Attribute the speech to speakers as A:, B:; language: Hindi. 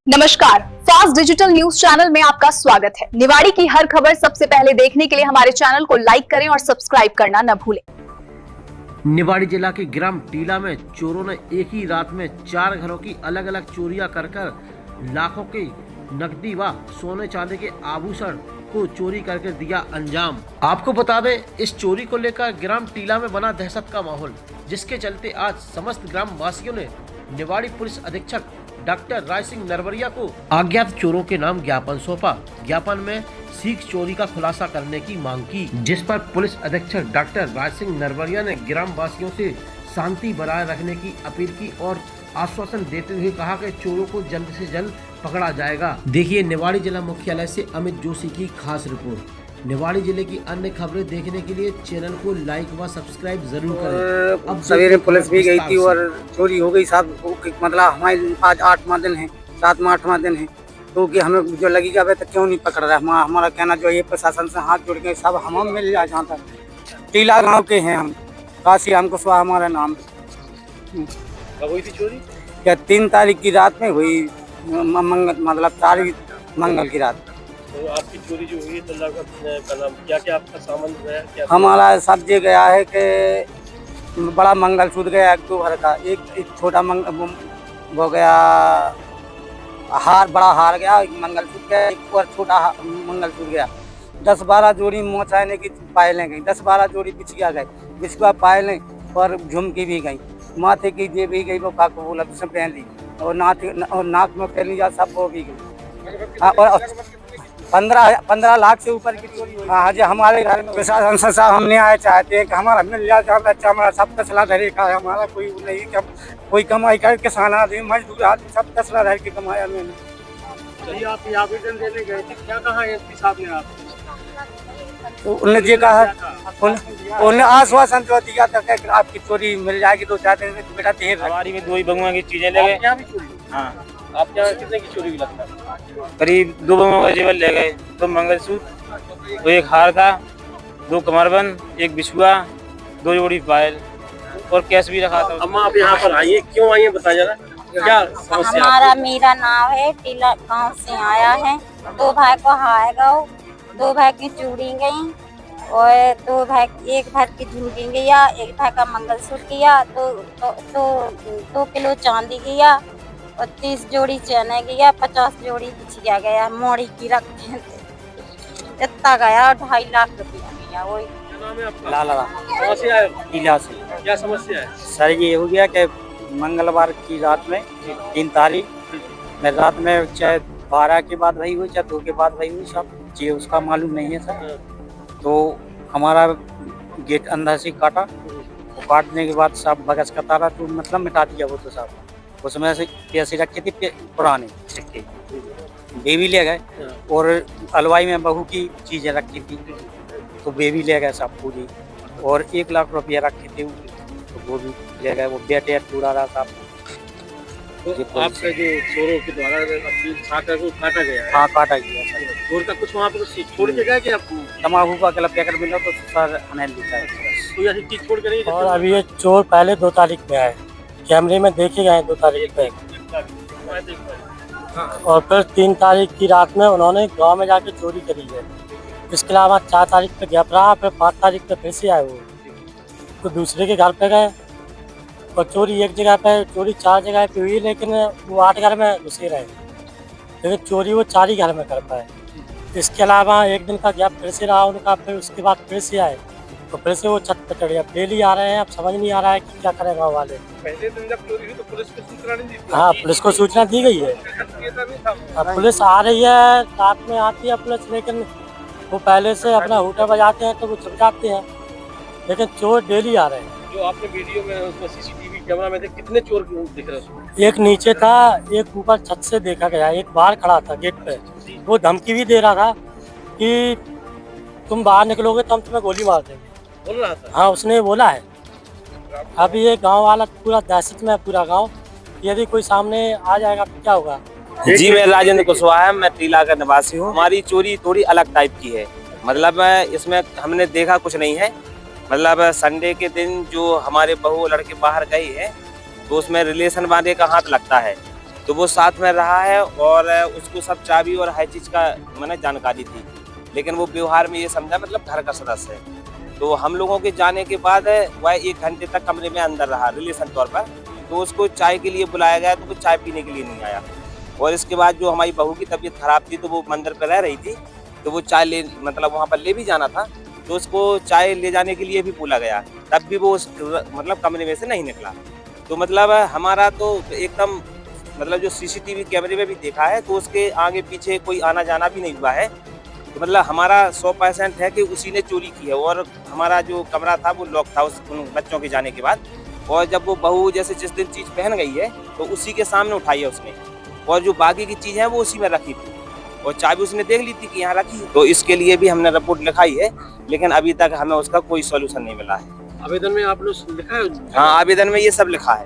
A: नमस्कार, फास्ट डिजिटल न्यूज चैनल में आपका स्वागत है। निवाड़ी की हर खबर सबसे पहले देखने के लिए हमारे चैनल को लाइक करें और सब्सक्राइब करना न भूलें।
B: निवाड़ी जिला के ग्राम टीला में चोरों ने एक ही रात में 4 घरों की अलग अलग चोरियां कर लाखों की नकदी व सोने चांदी के आभूषण को चोरी करके दिया अंजाम। आपको बता दें, इस चोरी को लेकर ग्राम टीला में बना दहशत का माहौल, जिसके चलते आज समस्त ग्राम वासियों ने निवाड़ी पुलिस अधीक्षक डॉक्टर राय सिंह नरवरिया को अज्ञात चोरों के नाम ज्ञापन सौंपा। ज्ञापन में सीख चोरी का खुलासा करने की मांग की, जिस पर पुलिस अधीक्षक डॉक्टर राय सिंह नरवरिया ने ग्राम वासियों से शांति बनाए रखने की अपील की और आश्वासन देते हुए कहा कि चोरों को जल्द से जल्द पकड़ा जाएगा। देखिए निवाड़ी जिला मुख्यालय से अमित जोशी की खास रिपोर्ट। निवाड़ी जिले की अन्य खबरें देखने के लिए चैनल को लाइक व सब्सक्राइब जरूर करें।
C: अब सवेरे पुलिस भी गई थी और चोरी हो गई साहब। मतलब हमारे आज 8वां दिन है, 7वां 8वां दिन है, तो कि हमें जो लगेगा वे तो क्यों नहीं पकड़ रहा है। हमारा कहना जो ये प्रशासन से हाथ जोड़ के सब हम मिल जाए। जहाँ तक टीला गाँव के हैं हम, काशी राम कुशवाहा हमारा नाम।
D: कब हुई थी चोरी?
C: क्या 3 तारीख की रात में हुई, मतलब 4 मंगल की रात।
D: तो आपकी चोरी जो हुई है तो लगभग क्या क्या आपका सामान गया? क्या
C: हमारा सब ये गया है कि बड़ा मंगलसूत्र गया 1-2 भर का, एक छोटा वो गया हार, बड़ा हार गया, एक मंगलसूत्र गया, एक और छोटा मंगलसूत्र गया। 10-12 जोड़ी मोचाने की पायलें गई, 10-12 जोड़ी बिछिया गई, बिछुआ पायलें और झुमकी भी गई, माथे की जेब भी गई, वो काको बोला तो सब पहन ली, और नाक में पहन लिया सब वो भी गई। और 15 लाख से ऊपर की चोरी हुई। हाँ जी, हमारे घर में प्रशासन से साहब हम न्याय चाहते हैं कि हमारा मिल जाए, अच्छा हमारा सब तसला धरे का है। हमारा कोई नहीं कि कोई कमाई कर, किसान आदमी मजदूर आदमी सब तसला धर के कमाया मैंने।
D: चलिए, आप आवेदन देने गए थे, क्या कहा एसपी साहब ने आपको?
C: तो उन्होंने ये कहा, उन्होंने आश्वासन तो दिया था कि आपकी चोरी मिल जाएगी 2-4 दिन में। बेटा देर
E: हमारी में 2 ही भगवान की चीजें ले गए।
D: यहाँ भी चोरी?
E: हाँ,
D: आप यहाँ कितने की चोरी हुई लगता है?
E: करीब 2 भगवान का जेवर ले गए, 2 मंगलसूत्र, तो 1 हार था, 2 कमरबंद, 1 बिछुआ, 2 जोड़ी पायल और कैश भी रखा था।
D: अम्मा आप यहाँ पर आइए, क्यों आइए बताया जरा, क्या समस्या?
F: हमारा मेरा नाम है, टीला गांव से आया है। 2 भाई को हार गए, 2 भाई की चूड़ी गई और 2 भाई, 1 भाई की झुमकी गया, 1 भाई का मंगलसूत्र किया, 2 किलो चांदी किया और 30 जोड़ी चने गया, 50 जोड़ी बिछिया गया, मोड़ी की रखे इतना गया, 2.5 लाख रुपया गया। वही
D: क्या नाम है आपका?
C: लाला
D: समस्या है?
C: टीला से।
D: क्या समस्या है?
C: सर ये हो गया कि मंगलवार की रात में 3 तारीख में रात में चाहे 12 के बाद वही हुई, चाहे 2 के बाद वही हुई, सब ये उसका मालूम नहीं है सर। तो हमारा गेट अंदर से काटा, वो काटने के बाद सब बगस का तारा तो मतलब मिटा दिया वो तो साहब। उसमें से पैसे रखे थे पुराने सिक्के, बेबी ले गए, और अलवाई में बहू की चीज़ें रखी थी तो बेबी ले गए सब पूरी, और 1 लाख रुपया रखे थे तो वो भी ले गए। वो बेटे टूरा रहा साहब।
D: तो आपका जो चोरों के द्वारा अपनी छात्र को काटा गया है?
C: हाँ काटा गया सर।
D: चोर का कुछ वहाँ पर कुछ छोड़ के गया कि आपको?
C: तम्बाकू का क्लब पैकेट मिला तो सर हमें दिखा है।
D: कोई ऐसी चीज छोड़ के नहीं?
G: और अभी ये चोर पहले 2 तारीख में आए, कैमरे में देखे गए 2 तारीख पे, और फिर 3 तारीख की रात में उन्होंने गांव में जाके चोरी करी है। इसके अलावा 4 तारीख पे गैप रहा, फिर 5 तारीख पे फिर से आए वो, तो दूसरे के घर पे गए और चोरी एक जगह पे, चोरी 4 जगह पे हुई, लेकिन वो 8 घर में घुसे रहे, लेकिन चोरी वो 4 ही घर में कर पाए। इसके अलावा 1 दिन का गैप फिर से रहा उनका, फिर उसके बाद फिर से आए तो फिर से वो छत पे चढ़े। अब डेली आ रहे हैं, अब समझ नहीं आ रहा है कि क्या करें गाँव वाले।
D: पहले दिन जब चोरी हुई तो पुलिस को सूचना नहीं दी?
G: हाँ, पुलिस को सूचना दी गई है। अब पुलिस आ रही है, रात में आती है पुलिस, लेकिन वो पहले से अपना हुटा बजाते हैं तो वो छुप जाते हैं, लेकिन चोर डेली आ रहे हैं।
D: जो आपने वीडियो में उसमें सीसीटीवी कैमरा में थे, कितने चोर दिख रहे हैं?
G: एक नीचे था, एक ऊपर छत से देखा गया, एक बाहर खड़ा था गेट पे, वो धमकी भी दे रहा था कि तुम बाहर निकलोगे तो हम तुम्हें गोली मार देंगे,
D: बोल रहा था?
G: हाँ, उसने बोला है। अब ये गांव वाला पूरा दहशत में है, पूरा गांव। यदि कोई सामने आ जाएगा तो क्या होगा?
E: जी, मैं राजेंद्र कुशवाहा, मैं टीला का निवासी हूँ। हमारी चोरी थोड़ी अलग टाइप की है, मतलब इसमें हमने देखा कुछ नहीं है। मतलब संडे के दिन जो हमारे बहू लड़के बाहर गई है तो उसमें रिलेशन वाले का हाथ लगता है।
H: तो वो साथ में रहा है और उसको सब चाबी और हर चीज का मैंने जानकारी थी, लेकिन वो व्यवहार में ये समझा मतलब घर का सदस्य है। तो हम लोगों के जाने के बाद वह 1 घंटे तक कमरे में अंदर रहा रिलेशन तौर पर। तो उसको चाय के लिए बुलाया गया तो वो चाय पीने के लिए नहीं आया। और इसके बाद जो हमारी बहू की तबीयत खराब थी तो वो मंदिर पर रह रही थी, तो वो चाय ले मतलब वहाँ पर ले भी जाना था, तो उसको चाय ले जाने के लिए भी बोला गया, तब भी वो उस मतलब कमरे में से नहीं निकला। तो मतलब हमारा तो एकदम मतलब जो सीसीटीवी कैमरे में भी देखा है तो उसके आगे पीछे कोई आना जाना भी नहीं हुआ है। तो मतलब हमारा 100% है कि उसी ने चोरी की है। और हमारा जो कमरा था वो लॉक था उन बच्चों के जाने के बाद। और जब वो बहू जैसे जिस दिन चीज़ पहन गई है तो उसी के सामने उठाई है उसने, और जो बाकी की चीज़ है वो उसी में रखी थी, और चाबी उसने देख ली थी कि यहाँ रखी है। तो इसके लिए भी हमने रिपोर्ट लिखाई है, लेकिन अभी तक हमें उसका कोई सॉल्यूशन नहीं मिला है।
D: आवेदन में आप लोग लिखा है?
H: हाँ, आवेदन में ये सब लिखा है।